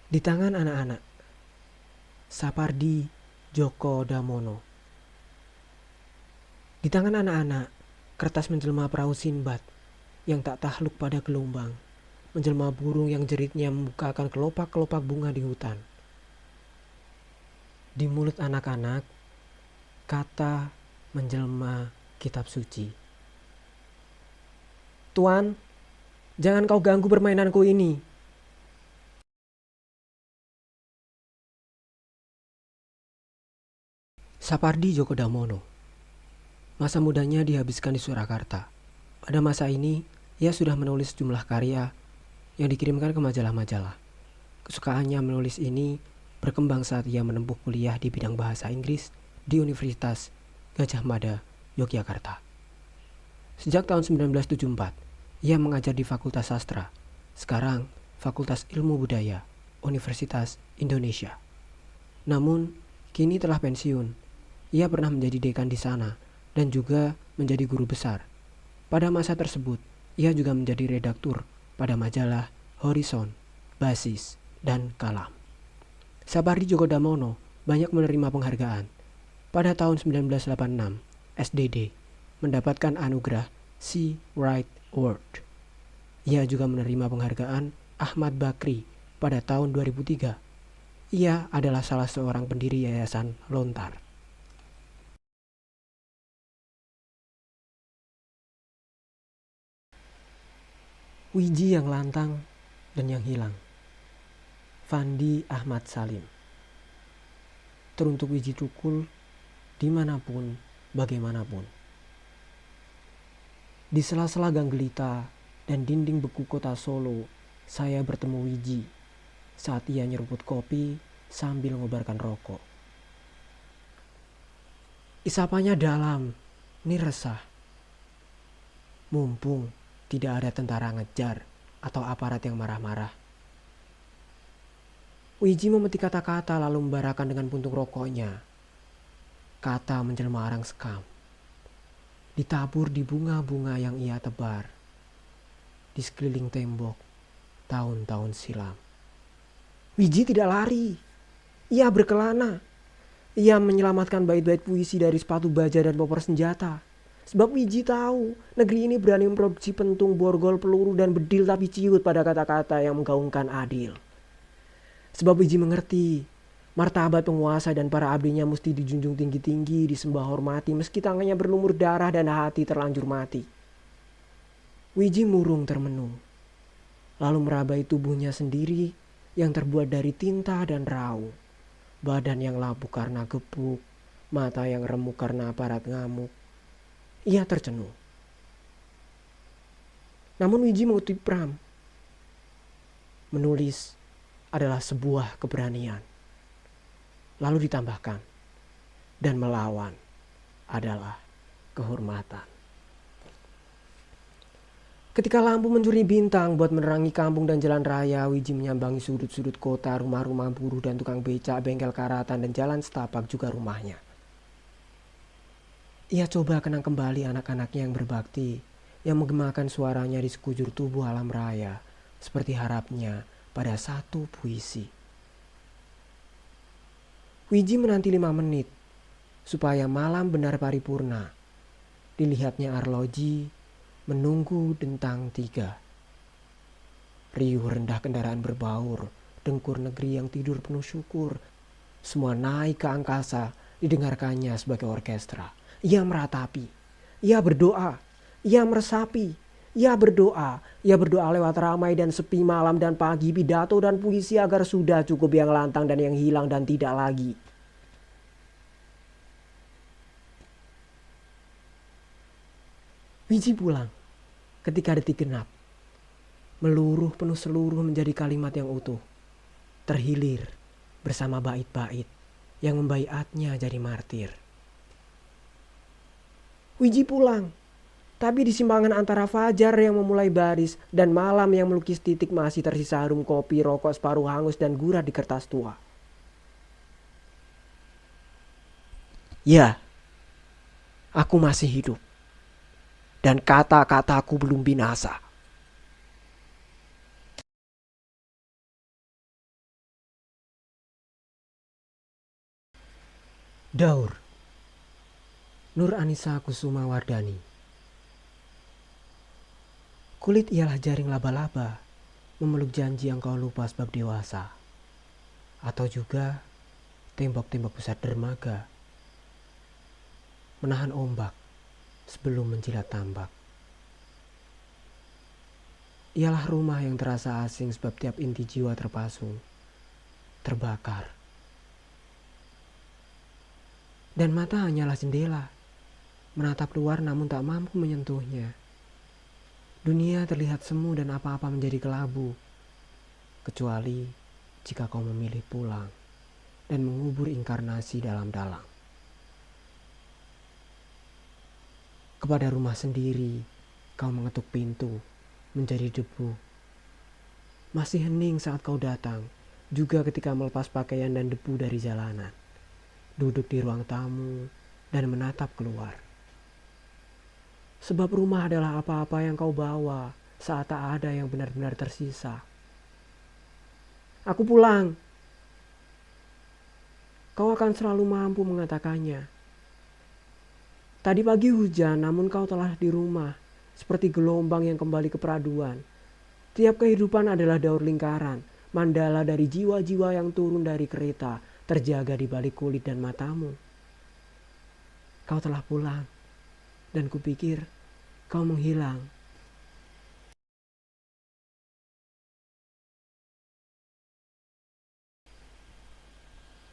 Di tangan anak-anak, Sapardi Djoko Damono. Di tangan anak-anak, kertas menjelma perahu Sinbad yang tak takluk pada gelombang, menjelma burung yang jeritnya membukakan kelopak-kelopak bunga di hutan. Di mulut anak-anak, kata menjelma kitab suci. Tuan, jangan kau ganggu permainanku ini. Sapardi Djoko Damono. Masa mudanya dihabiskan di Surakarta. Pada masa ini, ia sudah menulis sejumlah karya yang dikirimkan ke majalah-majalah. Kesukaannya menulis ini berkembang saat ia menempuh kuliah di bidang bahasa Inggris di Universitas Gadjah Mada, Yogyakarta. Sejak tahun 1974, ia mengajar di Fakultas Sastra, sekarang Fakultas Ilmu Budaya, Universitas Indonesia. Namun, kini telah pensiun. Ia pernah menjadi dekan di sana dan juga menjadi guru besar. Pada masa tersebut, ia juga menjadi redaktur pada majalah Horizon, Basis, dan Kalam. Sapardi Djoko Damono banyak menerima penghargaan. Pada tahun 1986, SDD mendapatkan anugerah Sea Right Award. Ia juga menerima penghargaan Ahmad Bakri pada tahun 2003. Ia adalah salah seorang pendiri Yayasan Lontar. Wiji yang lantang dan yang hilang. Fandi Ahmad Salim. Teruntuk Wiji Tukul, dimanapun, bagaimanapun. Di sela-sela gang gelita dan dinding beku kota Solo, saya bertemu Wiji saat ia nyeruput kopi sambil ngobarkan rokok. Isapanya dalam, ini resah. Mumpung tidak ada tentara ngejar atau aparat yang marah-marah. Wiji memetik kata-kata lalu membarakan dengan puntung rokoknya. Kata menjelma arang sekam. Ditabur di bunga-bunga yang ia tebar. Di sekeliling tembok tahun-tahun silam. Wiji tidak lari. Ia berkelana. Ia menyelamatkan bait-bait puisi dari sepatu baja dan popor senjata. Sebab Wiji tahu negeri ini berani memproduksi pentung, borgol, peluru, dan bedil tapi ciut pada kata-kata yang menggaungkan adil. Sebab Wiji mengerti martabat penguasa dan para abdinya mesti dijunjung tinggi-tinggi, disembah hormati meski tangannya berlumur darah dan hati terlanjur mati. Wiji murung termenung, lalu merabai tubuhnya sendiri yang terbuat dari tinta dan raung. Badan yang lapuk karena gepuk, mata yang remuk karena aparat ngamuk. Ia tercenung. Namun Wiji mengutip Pram. Menulis adalah sebuah keberanian. Lalu ditambahkan, dan melawan adalah kehormatan. Ketika lampu mencuri bintang buat menerangi kampung dan jalan raya, Wiji menyambangi sudut-sudut kota, rumah-rumah buruh dan tukang becak, bengkel karatan, dan jalan setapak juga rumahnya. Ia coba kenang kembali anak-anaknya yang berbakti, yang menggemakan suaranya di sekujur tubuh alam raya, seperti harapnya pada satu puisi. Wiji menanti 5 menit, supaya malam benar paripurna. Dilihatnya arloji, menunggu dentang 3. Riuh rendah kendaraan berbaur, dengkur negeri yang tidur penuh syukur. Semua naik ke angkasa, didengarkannya sebagai orkestra. Ia meratapi, ia berdoa, ia meresapi, ia berdoa lewat ramai dan sepi malam dan pagi, pidato dan puisi agar sudah cukup yang lantang dan yang hilang dan tidak lagi. Wiji pulang ketika detik genap. Meluruh penuh seluruh menjadi kalimat yang utuh. Terhilir bersama bait-bait yang membaiatnya jadi martir. Wiji pulang, tapi di simpangan antara fajar yang memulai baris dan malam yang melukis titik masih tersisa harum kopi, rokok separuh hangus dan gurah di kertas tua. Ya, aku masih hidup. Dan kata-kataku belum binasa. Daur, Nur Anissa Kusuma Wardani. Kulit ialah jaring laba-laba, memeluk janji yang kau lupa sebab dewasa. Atau juga tembok-tembok besar dermaga, menahan ombak sebelum menjilat tambak. Ialah rumah yang terasa asing sebab tiap inti jiwa terpasung, terbakar. Dan mata hanyalah jendela, menatap luar namun tak mampu menyentuhnya. Dunia terlihat semu dan apa-apa menjadi kelabu, kecuali jika kau memilih pulang dan mengubur inkarnasi dalam-dalam. Kepada rumah sendiri, kau mengetuk pintu, menjadi debu. Masih hening saat kau datang, juga ketika melepas pakaian dan debu dari jalanan. Duduk di ruang tamu dan menatap keluar. Sebab rumah adalah apa-apa yang kau bawa saat tak ada yang benar-benar tersisa. Aku pulang. Kau akan selalu mampu mengatakannya. Tadi pagi hujan, namun kau telah di rumah, seperti gelombang yang kembali ke peraduan. Tiap kehidupan adalah daur lingkaran, mandala dari jiwa-jiwa yang turun dari kereta, terjaga di balik kulit dan matamu. Kau telah pulang, dan kupikir kau menghilang.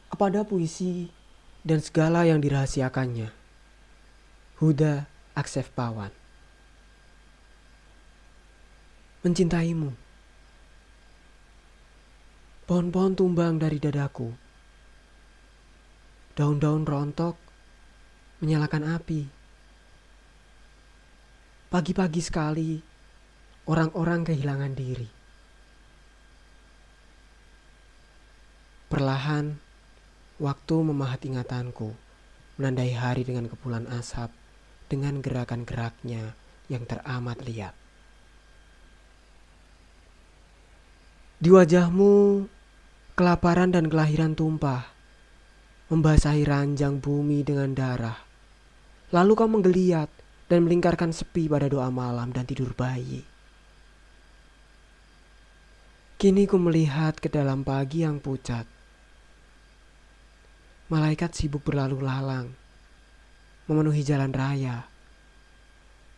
Kepada puisi dan segala yang dirahasiakannya. Huda Aksef Pawan. Mencintaimu. Pohon-pohon tumbang dari dadaku. Daun-daun rontok menyalakan api. Pagi-pagi sekali, orang-orang kehilangan diri. Perlahan, waktu memahat ingatanku, menandai hari dengan kepulan asap, dengan gerakan geraknya yang teramat liat. Di wajahmu, kelaparan dan kelahiran tumpah, membasahi ranjang bumi dengan darah. Lalu kau menggeliat dan melingkarkan sepi pada doa malam dan tidur bayi. Kini ku melihat ke dalam pagi yang pucat. Malaikat sibuk berlalu lalang, memenuhi jalan raya,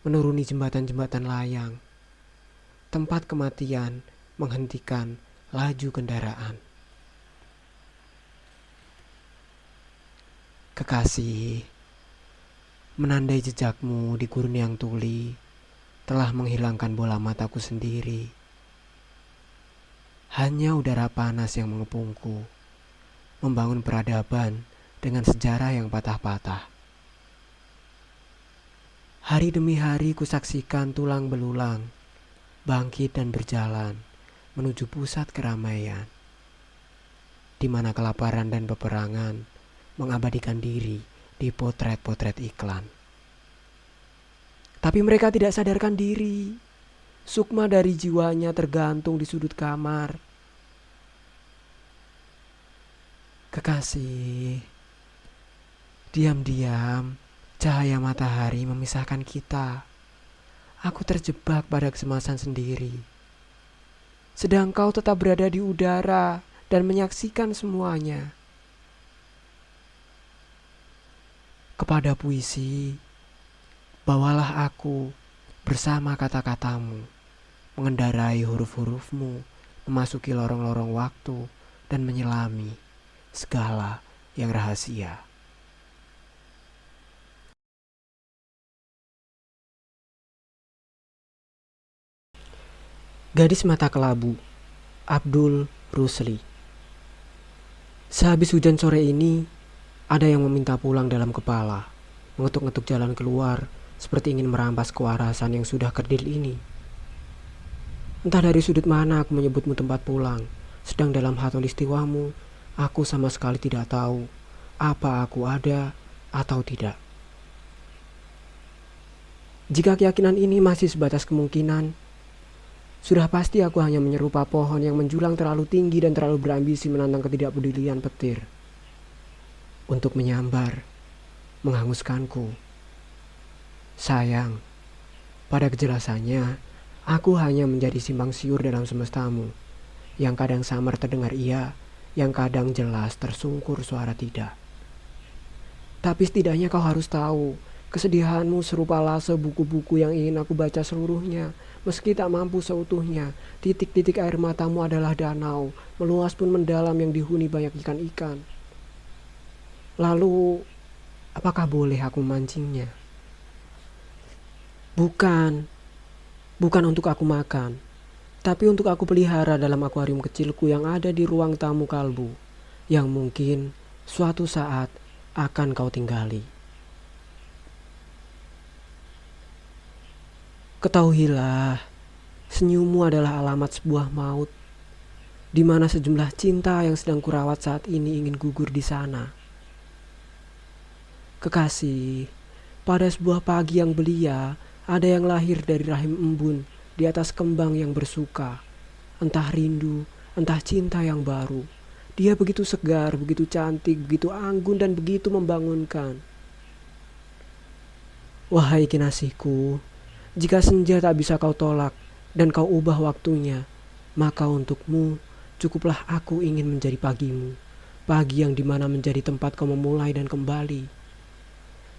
menuruni jembatan-jembatan layang, tempat kematian menghentikan laju kendaraan. Kekasih, menandai jejakmu di gurun yang tuli telah menghilangkan bola mataku sendiri. Hanya udara panas yang mengepungku, membangun peradaban dengan sejarah yang patah-patah. Hari demi hari kusaksikan tulang belulang, bangkit dan berjalan menuju pusat keramaian, di mana kelaparan dan peperangan mengabadikan diri di potret-potret iklan. Tapi mereka tidak sadarkan diri. Sukma dari jiwanya tergantung di sudut kamar. Kekasih, diam-diam cahaya matahari memisahkan kita. Aku terjebak pada kecemasan sendiri. Sedang kau tetap berada di udara dan menyaksikan semuanya. Kepada puisi, bawalah aku bersama kata-katamu, mengendarai huruf-hurufmu, memasuki lorong-lorong waktu dan menyelami segala yang rahasia. Gadis Mata Kelabu, Abdul Rusli. Sehabis hujan sore ini, ada yang meminta pulang dalam kepala, mengetuk-ngetuk jalan keluar, seperti ingin merampas kewarasan yang sudah kerdil ini. Entah dari sudut mana aku menyebutmu tempat pulang, sedang dalam khatulistiwamu, aku sama sekali tidak tahu apa aku ada atau tidak. Jika keyakinan ini masih sebatas kemungkinan, sudah pasti aku hanya menyerupa pohon yang menjulang terlalu tinggi dan terlalu berambisi menantang ketidakpedulian petir. untuk menyambar, menghanguskanku. Sayang, pada kejelasannya, aku hanya menjadi simpang siur dalam semestamu, yang kadang samar terdengar iya, yang kadang jelas tersungkur suara tidak. Tapi setidaknya kau harus tahu, kesedihanmu serupalah sebuku-buku yang ingin aku baca seluruhnya. Meski tak mampu seutuhnya, titik-titik air matamu adalah danau, meluas pun mendalam yang dihuni banyak ikan-ikan. Lalu, apakah boleh aku mancingnya? Bukan, bukan untuk aku makan, tapi untuk aku pelihara dalam akuarium kecilku yang ada di ruang tamu kalbu, yang mungkin suatu saat akan kau tinggali. Ketahuilah, senyummu adalah alamat sebuah maut, di mana sejumlah cinta yang sedang kurawat saat ini ingin gugur di sana. Kekasih, pada sebuah pagi yang belia, ada yang lahir dari rahim embun di atas kembang yang bersuka. Entah rindu, entah cinta yang baru. Dia begitu segar, begitu cantik, begitu anggun dan begitu membangunkan. Wahai kinasihku, jika senja tak bisa kau tolak dan kau ubah waktunya, maka untukmu cukuplah aku ingin menjadi pagimu. Pagi yang dimana menjadi tempat kau memulai dan kembali.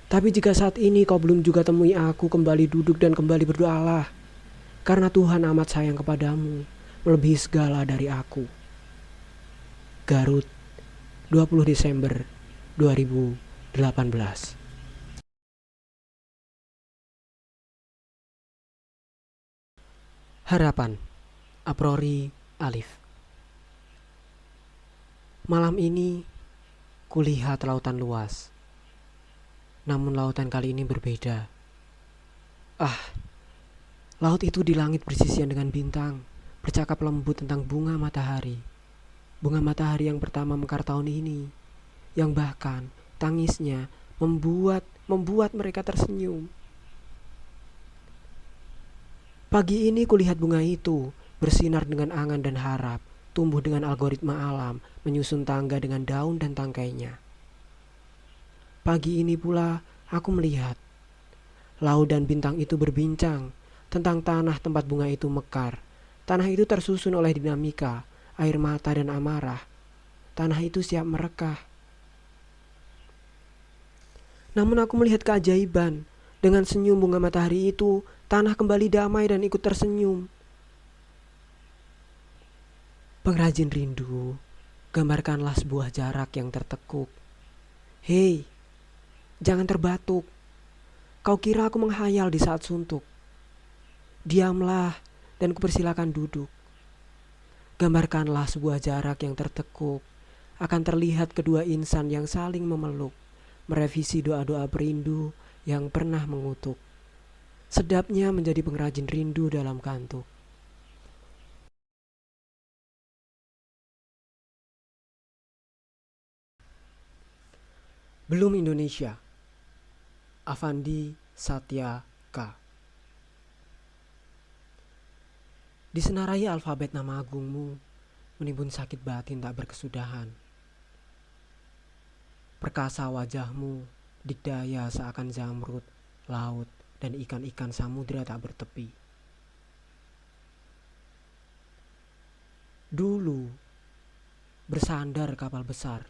Tapi jika saat ini kau belum juga temui aku, kembali duduk dan kembali berdoalah. Karena Tuhan amat sayang kepadamu, melebihi segala dari aku. Garut, 20 Desember 2018. Harapan, Aprori Alif. Malam ini, kulihat lautan luas. Namun lautan kali ini berbeda. Laut itu di langit bersisian dengan bintang, bercakap lembut tentang bunga matahari. Bunga matahari yang pertama mekar tahun ini, yang bahkan tangisnya membuat mereka tersenyum. Pagi ini kulihat bunga itu bersinar dengan angan dan harap, tumbuh dengan algoritma alam, menyusun tangga dengan daun dan tangkainya. Pagi ini pula aku melihat laut dan bintang itu berbincang tentang tanah tempat bunga itu mekar. Tanah itu tersusun oleh dinamika, air mata dan amarah. Tanah itu siap merekah. Namun aku melihat keajaiban. Dengan senyum bunga matahari itu, tanah kembali damai dan ikut tersenyum. Pengrajin rindu, gambarkanlah sebuah jarak yang tertekuk. Hei, jangan terbatuk. Kau kira aku menghayal di saat suntuk? Diamlah dan kupersilakan duduk. Gambarkanlah sebuah jarak yang tertekuk. Akan terlihat kedua insan yang saling memeluk, merevisi doa-doa perindu yang pernah mengutuk. Sedapnya menjadi pengrajin rindu dalam kantuk. Belum Indonesia. Avandi Satya K. Disenarai alfabet nama agungmu, menimbun sakit batin tak berkesudahan. Perkasa wajahmu, dikdaya seakan zamrud, laut, dan ikan-ikan samudera tak bertepi. Dulu, bersandar kapal besar,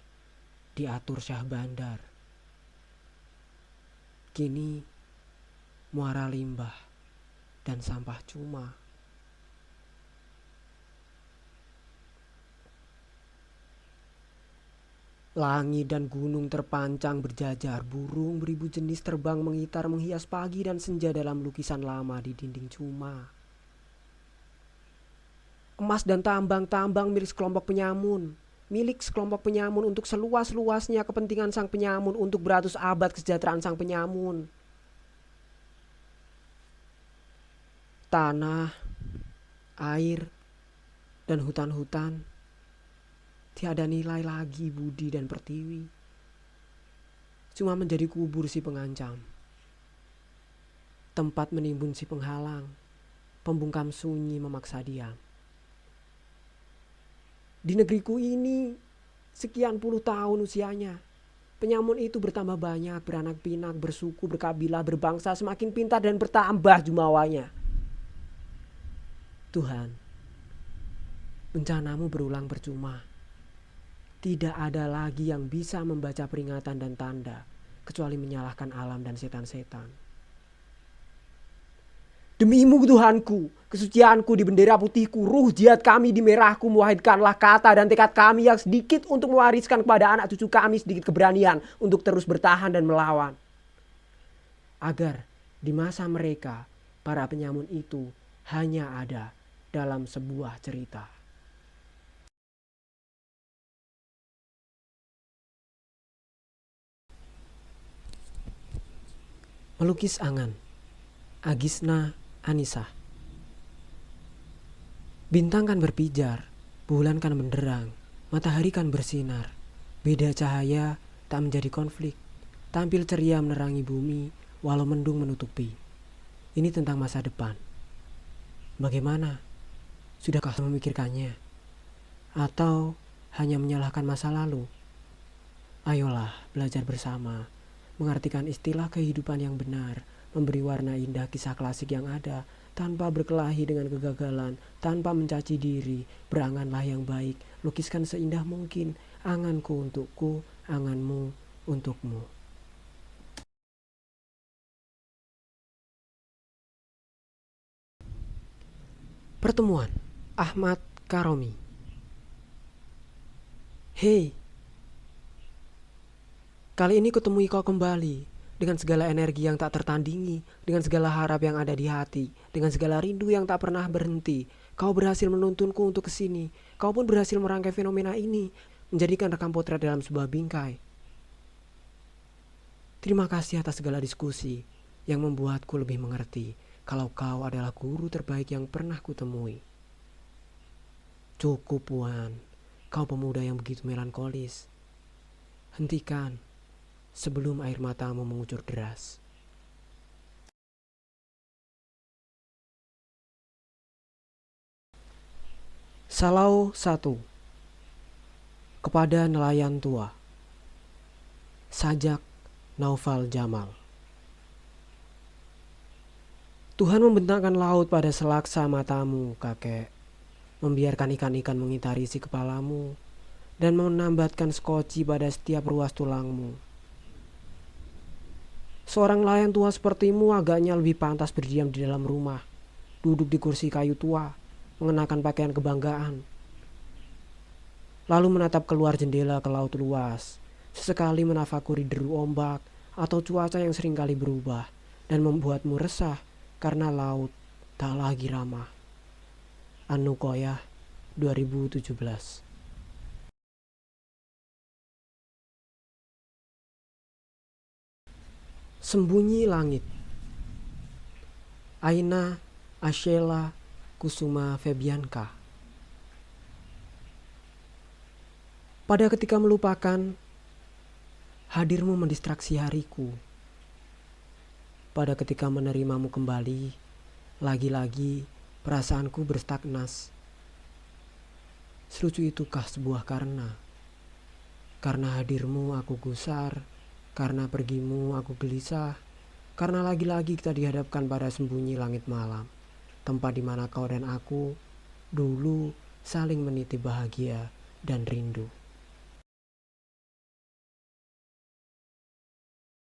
diatur Syah Bandar. Kini, muara limbah dan sampah cuma. Langit dan gunung terpancang berjajar, burung beribu jenis terbang mengitar menghias pagi dan senja dalam lukisan lama di dinding cuma. Emas dan tambang-tambang milik sekelompok penyamun untuk seluas-luasnya kepentingan sang penyamun untuk beratus abad kesejahteraan sang penyamun. Tanah, air, dan hutan-hutan tiada nilai lagi budi dan pertiwi. Cuma menjadi kubur si pengancam, tempat menimbun si penghalang, pembungkam sunyi memaksa diam. Di negeriku ini sekian puluh tahun usianya, Penyamun itu bertambah banyak, beranak pinak, bersuku, berkabilah, berbangsa, semakin pintar dan bertambah jumawanya. Tuhan, bencanamu berulang percuma. Tidak ada lagi yang bisa membaca peringatan dan tanda, kecuali menyalahkan alam dan setan-setan. Demi-Mu Tuhanku, kesucianku di bendera putihku, ruh jihad kami di merahku, muwahhidkanlah kata dan tekad kami yang sedikit untuk mewariskan kepada anak cucu kami sedikit keberanian untuk terus bertahan dan melawan. Agar di masa mereka, para penyamun itu hanya ada dalam sebuah cerita. Melukis Angan, Agisna Anissa. Bintang kan berpijar, bulan kan menderang, matahari kan bersinar. Beda cahaya tak menjadi konflik, tampil ceria menerangi bumi walau mendung menutupi. Ini tentang masa depan. Bagaimana? Sudahkah memikirkannya? Atau hanya menyalahkan masa lalu? Ayolah belajar bersama, mengartikan istilah kehidupan yang benar, memberi warna indah kisah klasik yang ada, tanpa berkelahi dengan kegagalan, tanpa mencaci diri. Beranganlah yang baik, lukiskan seindah mungkin, anganku untukku, anganmu untukmu. Pertemuan Ahmad Karomi. Hei, kali ini kutemui kau kembali, dengan segala energi yang tak tertandingi, dengan segala harap yang ada di hati, dengan segala rindu yang tak pernah berhenti. Kau berhasil menuntunku untuk kesini. Kau pun berhasil merangkai fenomena ini, menjadikan rekam potret dalam sebuah bingkai. Terima kasih atas segala diskusi yang membuatku lebih mengerti kalau kau adalah guru terbaik yang pernah kutemui. Cukup, Puan. Kau pemuda yang begitu melankolis. Hentikan sebelum air matamu mengucur deras. Salau 1. Kepada nelayan tua. Sajak Naufal Jamal. Tuhan membentangkan laut pada selaksa matamu, kakek. Membiarkan ikan-ikan mengitari isi kepalamu dan menambatkan skoci pada setiap ruas tulangmu. Seorang nelayan tua sepertimu agaknya lebih pantas berdiam di dalam rumah, duduk di kursi kayu tua, mengenakan pakaian kebanggaan, lalu menatap keluar jendela ke laut luas, sesekali menafakuri deru ombak atau cuaca yang seringkali berubah dan membuatmu resah karena laut tak lagi ramah. Anu Koyah 2017. Sembunyi Langit. Aina Ashela Kusuma Febianka. Pada ketika melupakan, hadirmu mendistraksi hariku. Pada ketika menerimamu kembali, lagi-lagi perasaanku berstagnas. Selucu itukah sebuah karena? Karena hadirmu aku gusar, karena pergimu aku gelisah, karena lagi-lagi kita dihadapkan pada sembunyi langit malam, tempat di mana kau dan aku dulu saling menitip bahagia dan rindu.